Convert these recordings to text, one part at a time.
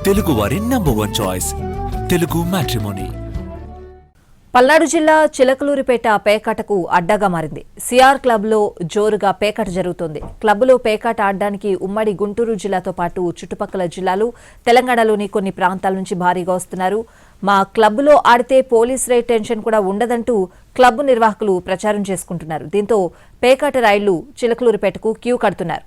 తెలుగువారి number 1 choice Telugu matrimony. Palnadu జిల్లా చిలకలూరిపేట పేకాటకు అడ్డాగా మారింది. సిఆర్ క్లబ్లో జోరుగా పేకాట జరుగుతోంది. క్లబ్లో పేకాట ఆడడానికి ఉమ్మడి గుంటూరు జిల్లాతో పాటు చుట్టుపక్కల జిల్లాలు, తెలంగాణలోని కొన్ని ప్రాంతాల నుంచి భారీగా వస్తున్నారు. మా క్లబ్లో ఆడితే పోలీస్ రైడ్ టెన్షన్ కూడా ఉండదంటూ క్లబ్ నిర్వాహకులు ప్రచారం చేసుకుంటున్నారు. దీంతో పేకాట రైళ్లు చిలకలూరిపేటకు క్యూ కడుతున్నారు.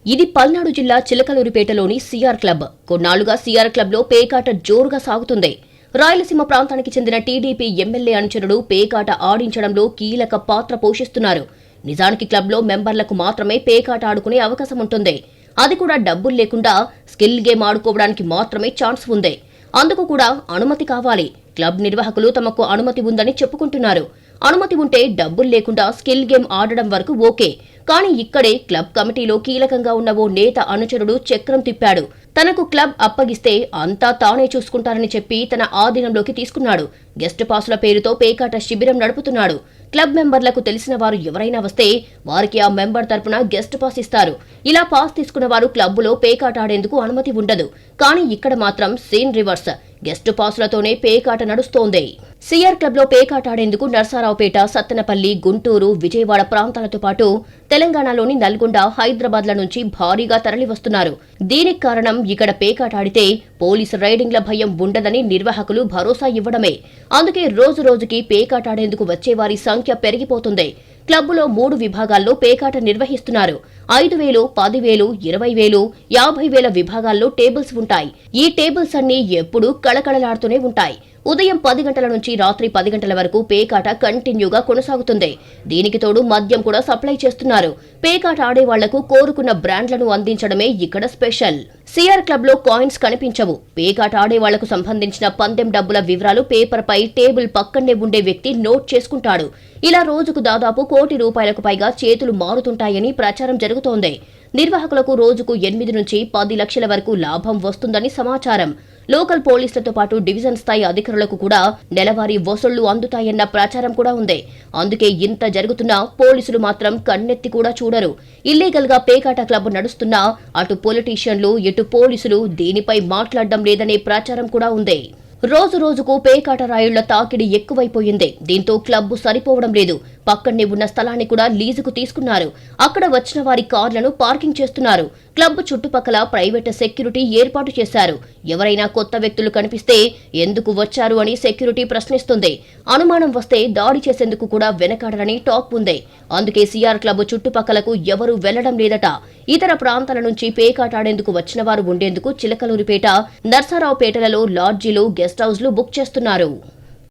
ఇది పల్నాడు జిల్లా చిలకలూరిపేటలోని సిఆర్ క్లబ్. కొన్నాళ్లుగా సిఆర్ క్లబ్లో పేకాట జోరుగా సాగుతుంది. రాయలసీమ ప్రాంతానికి చెందిన టీడీపీ ఎమ్మెల్యే అనుచరుడు పేకాట ఆడించడంలో కీలక పాత్ర పోషిస్తున్నారు. నిజానికి క్లబ్లో మెంబర్లకు మాత్రమే పేకాట ఆడుకునే అవకాశం ఉంటుంది. అది కూడా డబ్బులు లేకుండా స్కిల్ గేమ్ ఆడుకోవడానికి మాత్రమే ఛాన్స్ ఉంది. అందుకు కూడా అనుమతి కావాలి. క్లబ్ నిర్వాహకులు తమకు అనుమతి ఉందని చెప్పుకుంటున్నారు. అనుమతి ఉంటే డబ్బులు లేకుండా స్కిల్ గేమ్ ఆడడం వరకు ఓకే. కానీ ఇక్కడే క్లబ్ కమిటీలో కీలకంగా ఉన్న ఓ నేత అనుచరుడు చక్రం తిప్పాడు. తనకు క్లబ్ అప్పగిస్తే అంతా తానే చూసుకుంటారని చెప్పి తన ఆధీనంలోకి తీసుకున్నాడు. గెస్ట్ పాసుల పేరుతో పేకాట శిబిరం నడుపుతున్నాడు. క్లబ్ మెంబర్లకు తెలిసిన వారు ఎవరైనా వస్తే వారికి ఆ మెంబర్ తరపున గెస్ట్ పాస్ ఇస్తారు. ఇలా పాస్ తీసుకున్న వారు క్లబ్లో పేకాట ఆడేందుకు అనుమతి ఉండదు. కానీ ఇక్కడ మాత్రం సీన్ రివర్స్. గెస్ట్ పాసులతోనే పేకాట నడుస్తోంది. సిఆర్ క్లబ్లో పేకాట ఆడేందుకు నర్సారావుపేట, సత్తెనపల్లి, గుంటూరు, విజయవాడ ప్రాంతాలతో పాటు తెలంగాణలోని నల్గొండ, హైదరాబాద్ల నుంచి భారీగా తరలివస్తున్నారు. దీనికి కారణం ఇక్కడ పేకాట ఆడితే పోలీసు రైడింగ్ల భయం ఉండదని నిర్వాహకులు భరోసా ఇవ్వడమే. అందుకే రోజు రోజుకి పేకాట ఆడేందుకు వచ్చేవారి సంఖ్య పెరిగిపోతుంది. క్లబ్బులో 3 విభాగాల్లో పేకాట నిర్వహిస్తున్నారు. 5,000, 10,000, 20,000, 50,000 విభాగాల్లో టేబుల్స్ ఉంటాయి. ఈ టేబుల్స్ అన్నీ ఎప్పుడూ కళకళలాడుతూనే ఉంటాయి. ఉదయం 10 గంటల నుంచి రాత్రి 10 గంటల వరకు పేకాట కంటిన్యూగా కొనసాగుతుంది. దీనికి తోడు మద్యం కూడా సప్లై చేస్తున్నారు. పేకాట ఆడే వాళ్లకు కోరుకున్న బ్రాండ్లను అందించడమే ఇక్కడ స్పెషల్. సిఆర్ క్లబ్ లో కాయిన్స్ కనిపించవు. పేకాట ఆడే వాళ్లకు సంబంధించిన పందెం డబ్బుల వివరాలు పేపర్ పై టేబుల్ పక్కనే ఉండే వ్యక్తి నోట్ చేసుకుంటాడు. ఇలా రోజుకు దాదాపు ₹1 కోటి పైగా చేతులు మారుతుంటాయని ప్రచారం జరుగుతోంది. నిర్వాహకులకు రోజుకు 8 నుంచి 10 లక్షల వరకు లాభం వస్తుందని సమాచారం. లోకల్ పోలీసులతో పాటు డివిజన్ స్థాయి అధికారులకు కూడా నెలవారీ వసూళ్లు అందుతాయన్న ప్రచారం కూడా ఉంది. అందుకే ఇంత జరుగుతున్నా పోలీసులు మాత్రం కన్నెత్తి కూడా చూడరు. ఇల్లీగల్ గా పేకాట క్లబ్ నడుస్తున్నా అటు పొలిటీషియన్లు, ఇటు పోలీసులు దీనిపై మాట్లాడడం లేదనే ప్రచారం కూడా ఉంది. రోజు రోజుకు పేకాట రాయుళ్ల తాకిడి ఎక్కువైపోయింది. దీంతో క్లబ్బు సరిపోవడం లేదు. పక్కనే ఉన్న స్థలాన్ని కూడా లీజుకు తీసుకున్నారు. అక్కడ వచ్చిన వారి కార్లను పార్కింగ్ చేస్తున్నారు. క్లబ్ చుట్టుపక్కల ప్రైవేట్ సెక్యూరిటీ ఏర్పాటు చేశారు. ఎవరైనా కొత్త వ్యక్తులు కనిపిస్తే ఎందుకు వచ్చారు అని సెక్యూరిటీ ప్రశ్నిస్తుంది. అనుమానం వస్తే దాడి చేసేందుకు కూడా వెనకాడరని టాక్ ఉంది. అందుకే సిఆర్ క్లబ్ చుట్టుపక్కలకు ఎవరూ వెళ్లడం లేదట. ఇతర ప్రాంతాల నుంచి పేకాట ఆడేందుకు వచ్చిన వారు ఉండేందుకు చిలకలూరిపేట, నర్సారావుపేటలలో లాడ్జీలు, గెస్ట్ హౌస్లు బుక్ చేస్తున్నారు.